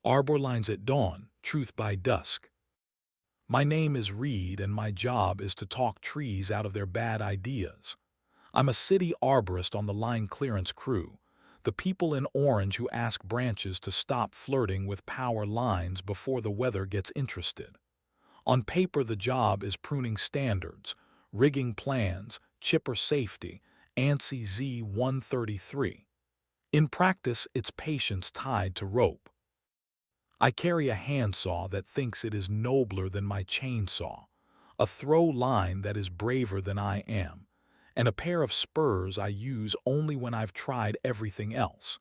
Arbor lines at dawn, truth by dusk. My name is Reed, and my job is to talk trees out of their bad ideas. I'm a city arborist on the line clearance crew, the people in orange who ask branches to stop flirting with power lines before the weather gets interested. On paper, the job is pruning standards, rigging plans, chipper safety, ANSI Z133. In practice, it's patience tied to rope. I carry a handsaw that thinks it is nobler than my chainsaw, a throw line that is braver than I am, and a pair of spurs I use only when I've tried everything else.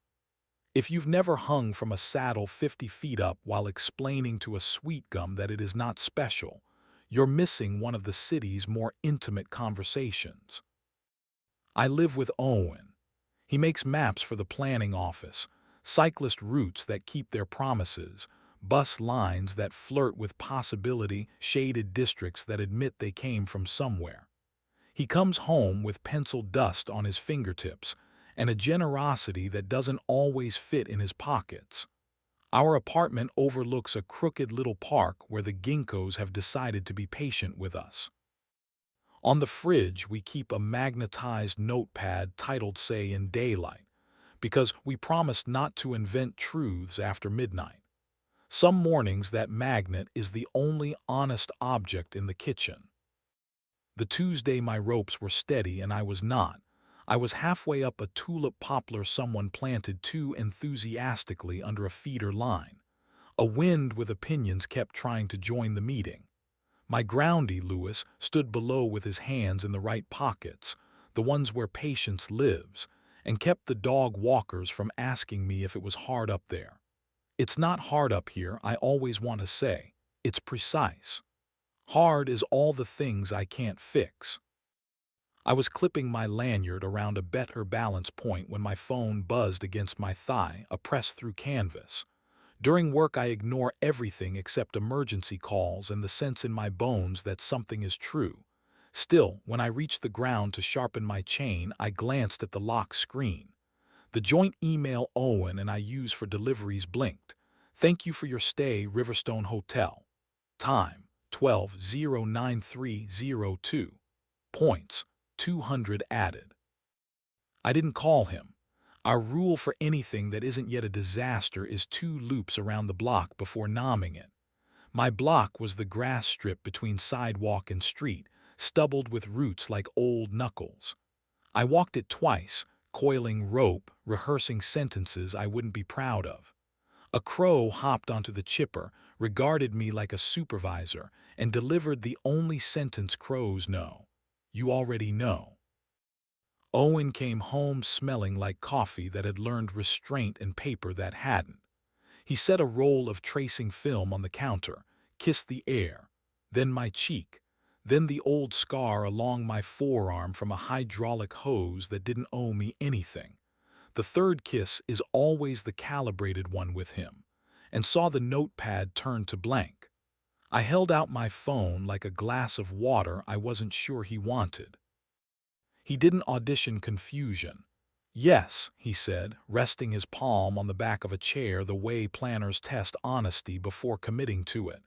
If you've never hung from a saddle 50 feet up while explaining to a sweet gum that it is not special, you're missing one of the city's more intimate conversations. I live with Owen. He makes maps for the planning office, cyclist routes that keep their promises, bus lines that flirt with possibility, shaded districts that admit they came from somewhere. He comes home with pencil dust on his fingertips and a generosity that doesn't always fit in his pockets. Our apartment overlooks a crooked little park where the ginkgos have decided to be patient with us. On the fridge, we keep a magnetized notepad titled "Say in Daylight," because we promised not to invent truths after midnight. Some mornings that magnet is the only honest object in the kitchen. The Tuesday my ropes were steady and I was not. I was halfway up a tulip poplar someone planted too enthusiastically under a feeder line. A wind with opinions kept trying to join the meeting. My groundy, Lewis, stood below with his hands in the right pockets, the ones where patience lives, and kept the dog walkers from asking me if it was hard up there. It's not hard up here, I always want to say. It's precise. Hard is all the things I can't fix. I was clipping my lanyard around a better balance point when my phone buzzed against my thigh, a press-through canvas. During work, I ignore everything except emergency calls and the sense in my bones that something is true. Still, when I reached the ground to sharpen my chain, I glanced at the lock screen. The joint email Owen and I use for deliveries blinked. "Thank you for your stay, Riverstone Hotel. Time, 12:093:02. Points, 200 added." I didn't call him. Our rule for anything that isn't yet a disaster is 2 loops around the block before nomming it. My block was the grass strip between sidewalk and street, stubbled with roots like old knuckles. I walked it twice, coiling rope, rehearsing sentences I wouldn't be proud of. A crow hopped onto the chipper, regarded me like a supervisor, and delivered the only sentence crows know. "You already know." Owen came home smelling like coffee that had learned restraint and paper that hadn't. He set a roll of tracing film on the counter, kissed the air, then my cheek, then the old scar along my forearm from a hydraulic hose that didn't owe me anything. The third kiss is always the calibrated one with him, and saw the notepad turn to blank. I held out my phone like a glass of water I wasn't sure he wanted. He didn't audition confusion. "Yes," he said, resting his palm on the back of a chair the way planners test honesty before committing to it.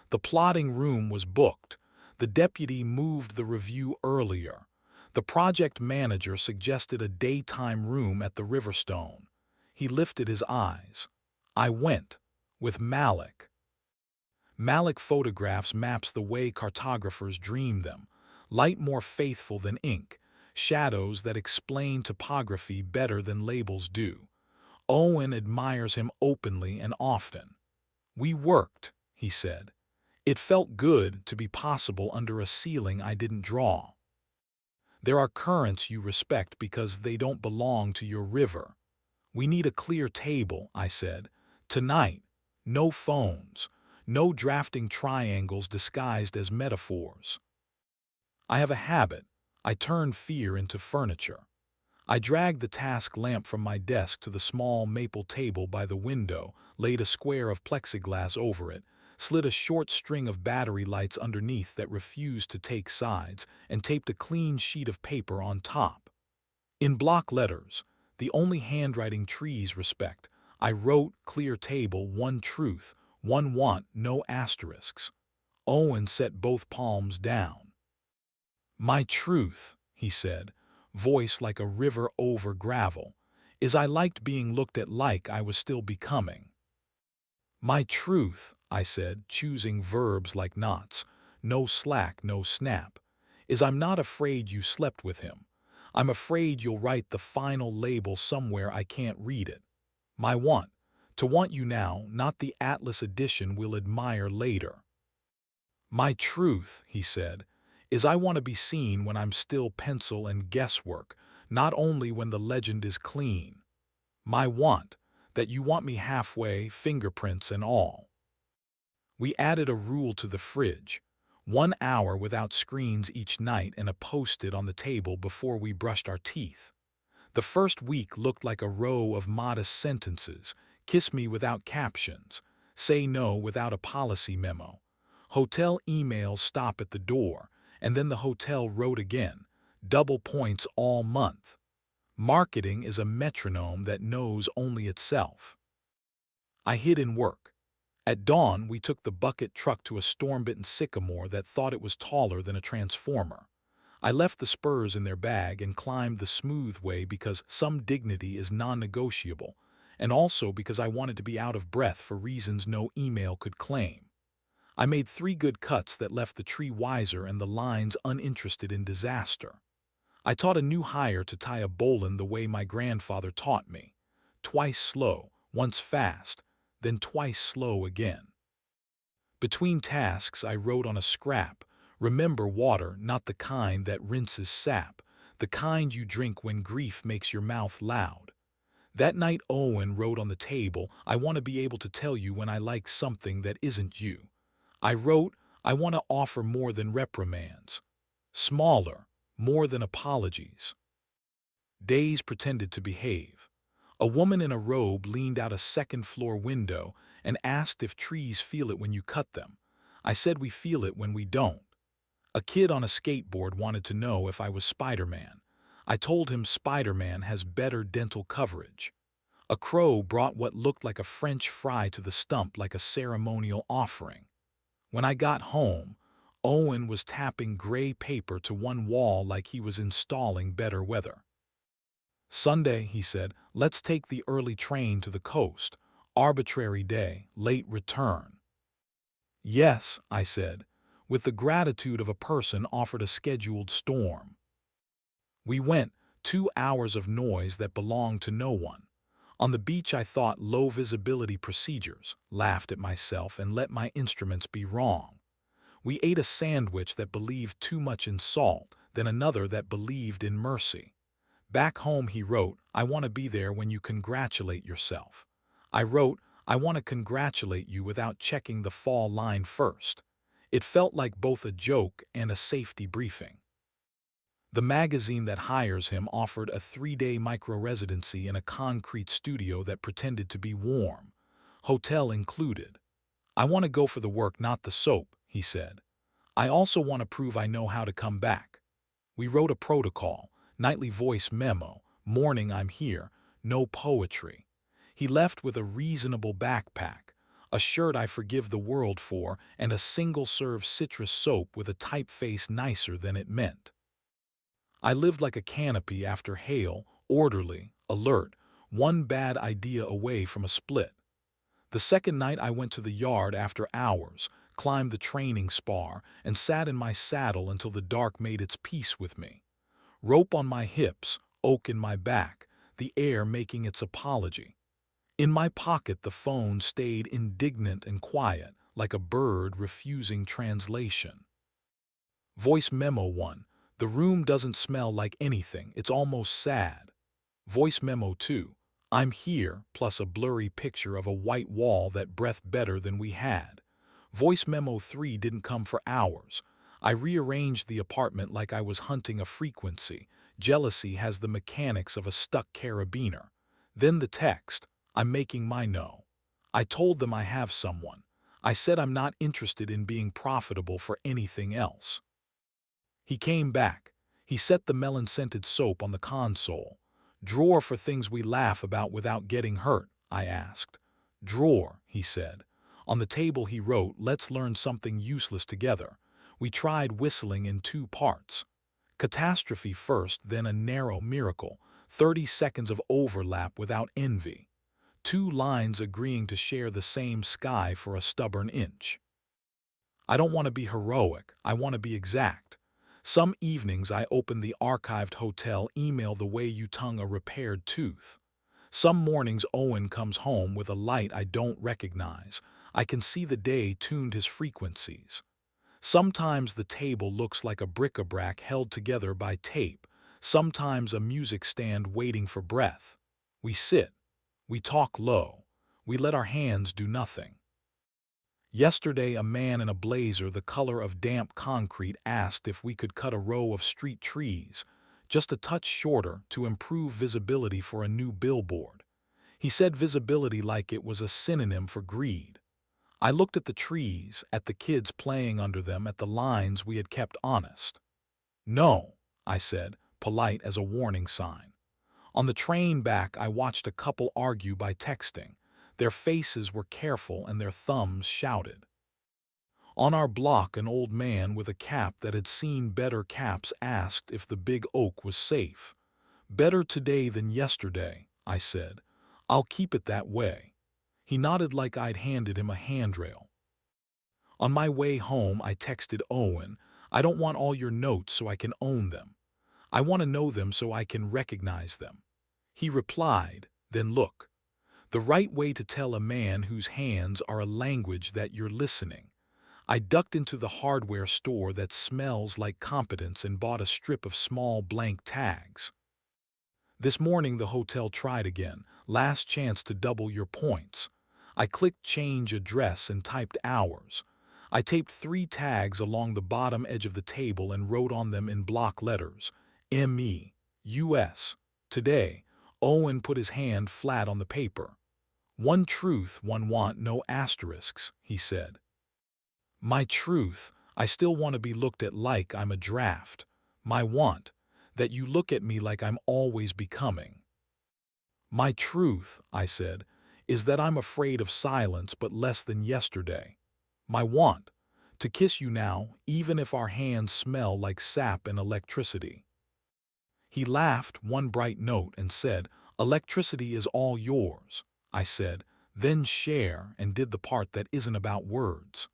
The plotting room was booked. The deputy moved the review earlier. The project manager suggested a daytime room at the Riverstone. He lifted his eyes. I went. With Malik. Malik photographs maps the way cartographers dream them. Light more faithful than ink. Shadows that explain topography better than labels do. Owen admires him openly and often. "We worked," he said. "It felt good to be possible under a ceiling I didn't draw." There are currents you respect because they don't belong to your river. "We need a clear table," I said. "Tonight, no phones, no drafting triangles disguised as metaphors." I have a habit. I turn fear into furniture. I dragged the task lamp from my desk to the small maple table by the window, laid a square of plexiglass over it, slid a short string of battery lights underneath that refused to take sides, and taped a clean sheet of paper on top. In block letters, the only handwriting trees respect, I wrote, clear table, one truth, one want, no asterisks. Owen set both palms down. My truth, he said, voice like a river over gravel, is I liked being looked at like I was still becoming. My truth, I said, choosing verbs like knots, no slack, no snap, is I'm not afraid you slept with him. I'm afraid you'll write the final label somewhere I can't read it. My want, to want you now, not the Atlas edition we'll admire later. My truth, he said, is I want to be seen when I'm still pencil and guesswork, not only when the legend is clean. My want, that you want me halfway, fingerprints and all. We added a rule to the fridge, 1 hour without screens each night and a post-it on the table before we brushed our teeth. The first week looked like a row of modest sentences, kiss me without captions, say no without a policy memo. Hotel emails stop at the door, and then the hotel wrote again, double points all month. Marketing is a metronome that knows only itself. I hid in work. At dawn, we took the bucket truck to a storm-bitten sycamore that thought it was taller than a transformer. I left the spurs in their bag and climbed the smooth way because some dignity is non-negotiable, and also because I wanted to be out of breath for reasons no email could claim. I made 3 good cuts that left the tree wiser and the lines uninterested in disaster. I taught a new hire to tie a bowline the way my grandfather taught me. Twice slow, once fast, then twice slow again. Between tasks I wrote on a scrap, remember water, not the kind that rinses sap, the kind you drink when grief makes your mouth loud. That night Owen wrote on the table, I want to be able to tell you when I like something that isn't you. I wrote, I want to offer more than reprimands. Smaller, more than apologies. Days pretended to behave. A woman in a robe leaned out a second-floor window and asked if trees feel it when you cut them. I said we feel it when we don't. A kid on a skateboard wanted to know if I was Spider-Man. I told him Spider-Man has better dental coverage. A crow brought what looked like a French fry to the stump like a ceremonial offering. When I got home, Owen was tapping gray paper to one wall like he was installing better weather. Sunday, he said, let's take the early train to the coast. Arbitrary day, late return. Yes, I said, with the gratitude of a person offered a scheduled storm. We went, 2 hours of noise that belonged to no one. On the beach I thought low visibility procedures, laughed at myself and let my instruments be wrong. We ate a sandwich that believed too much in salt, then another that believed in mercy. Back home he wrote, I want to be there when you congratulate yourself. I wrote, I want to congratulate you without checking the fall line first. It felt like both a joke and a safety briefing. The magazine that hires him offered a 3-day micro-residency in a concrete studio that pretended to be warm. Hotel included. I want to go for the work, not the soap, he said. I also want to prove I know how to come back. We wrote a protocol, nightly voice memo, morning I'm here, no poetry. He left with a reasonable backpack, a shirt I forgive the world for, and a single-serve citrus soap with a typeface nicer than it meant. I lived like a canopy after hail, orderly, alert, one bad idea away from a split. The second night I went to the yard after hours, climbed the training spar, and sat in my saddle until the dark made its peace with me. Rope on my hips, oak in my back, the air making its apology. In my pocket the phone stayed indignant and quiet, like a bird refusing translation. Voice memo 1. The room doesn't smell like anything, it's almost sad. Voice memo 2. I'm here, plus a blurry picture of a white wall that breathed better than we had. Voice memo 3 didn't come for hours. I rearranged the apartment like I was hunting a frequency. Jealousy has the mechanics of a stuck carabiner. Then the text, I'm making my no. I told them I have someone. I said I'm not interested in being profitable for anything else. He came back. He set the melon-scented soap on the console. Drawer for things we laugh about without getting hurt, I asked. Drawer, he said. On the table he wrote, let's learn something useless together. We tried whistling in two parts. Catastrophe first, then a narrow miracle. 30 seconds of overlap without envy. Two lines agreeing to share the same sky for a stubborn inch. I don't want to be heroic, I want to be exact. Some evenings I open the archived hotel email the way you tongue a repaired tooth. Some mornings Owen comes home with a light I don't recognize. I can see the day tuned his frequencies. Sometimes the table looks like a bric-a-brac held together by tape, sometimes a music stand waiting for breath. We sit, we talk low, we let our hands do nothing. Yesterday, a man in a blazer the color of damp concrete asked if we could cut a row of street trees, just a touch shorter, to improve visibility for a new billboard. He said visibility like it was a synonym for greed. I looked at the trees, at the kids playing under them, at the lines we had kept honest. No, I said, polite as a warning sign. On the train back, I watched a couple argue by texting. Their faces were careful and their thumbs shouted. On our block, an old man with a cap that had seen better caps asked if the big oak was safe. Better today than yesterday, I said. I'll keep it that way. He nodded like I'd handed him a handrail. On my way home, I texted Owen, I don't want all your notes so I can own them. I want to know them so I can recognize them. He replied, then look. The right way to tell a man whose hands are a language that you're listening. I ducked into the hardware store that smells like competence and bought a strip of small blank tags. This morning the hotel tried again, last chance to double your points. I clicked change address and typed hours. I taped 3 tags along the bottom edge of the table and wrote on them in block letters, ME, US. Today, Owen put his hand flat on the paper. One truth, one want, no asterisks, he said. My truth, I still want to be looked at like I'm a draft. My want, that you look at me like I'm always becoming. My truth, I said, is that I'm afraid of silence but less than yesterday. My want, to kiss you now, even if our hands smell like sap and electricity. He laughed one bright note and said, electricity is all yours. I said, then share, and did the part that isn't about words.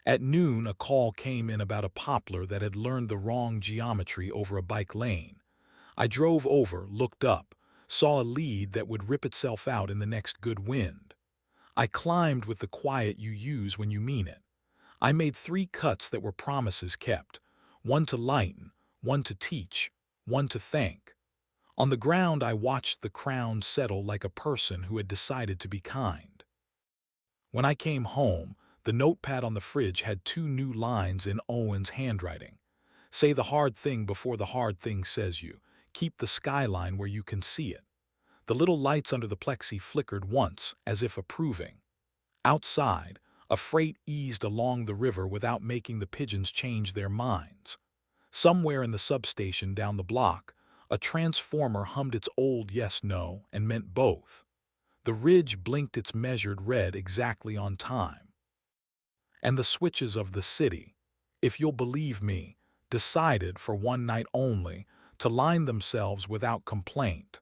At noon, a call came in about a poplar that had learned the wrong geometry over a bike lane. I drove over, looked up, saw a lead that would rip itself out in the next good wind. I climbed with the quiet you use when you mean it. I made 3 cuts that were promises kept, one to lighten, one to teach, one to thank. On the ground, I watched the crown settle like a person who had decided to be kind. When I came home, the notepad on the fridge had 2 new lines in Owen's handwriting. Say the hard thing before the hard thing says you. Keep the skyline where you can see it. The little lights under the plexi flickered once, as if approving. Outside, a freight eased along the river without making the pigeons change their minds. Somewhere in the substation down the block, a transformer hummed its old yes-no and meant both. The ridge blinked its measured red exactly on time. And the switches of the city, if you'll believe me, decided for one night only to line themselves without complaint.